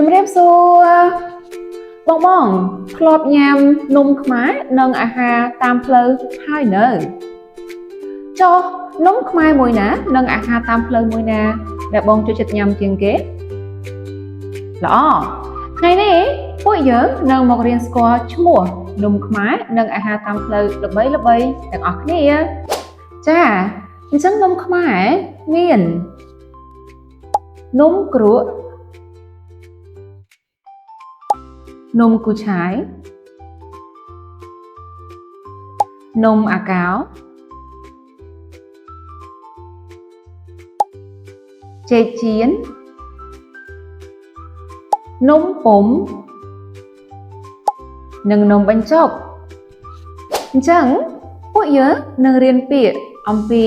ជំរាបសួរបងធ្លាប់ញ៉ាំនំខ្មែរនិងអាហារតាមផ្លូវហើយនៅចុះនំខ្មែរមួយណានិងអាហារតាមផ្លូវមួយណាដែលបងចូលចិត្តញ៉ាំជាងគេល្អថ្ងៃនេះពួកយើងនឹងមករៀនស្គាល់ឈ្មោះនំខ្មែរនិងអាហារតាមផ្លូវល្បីៗទាំងអស់គ្នាចាអញ្ចឹងនំខ្មែរមាននំគ្រក់នំគូឆាយនំអាកោចេកចៀននំពុម្ពនិងនំបញ្ចុកអញ្ចឹងពួកយើងនឹងរៀនពាក្យអំពី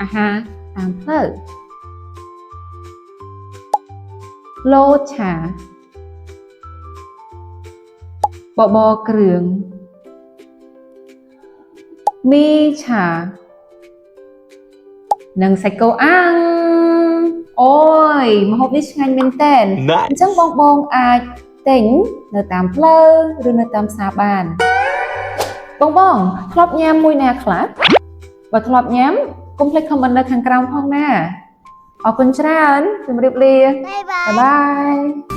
អាហារតាមផ្លូវឡូឆាបបរគ្រឿងមីឆានិងសាច់គោអាំងអូយម្ហូបនេះឆ្ងាញ់មែនតើអញ្ចឹងបងអាចទិញនៅតាមផ្លូវឬនៅតាមផ្សារបានបងធ្លាប់ញ៉ាំមួយណាខ្លះបើធ្លាប់ញ៉ាំកុំភ្លេចខមមិននៅខាងក្រោមផងណាអរគុណច្រើនជម្រាបលាបាយបាយ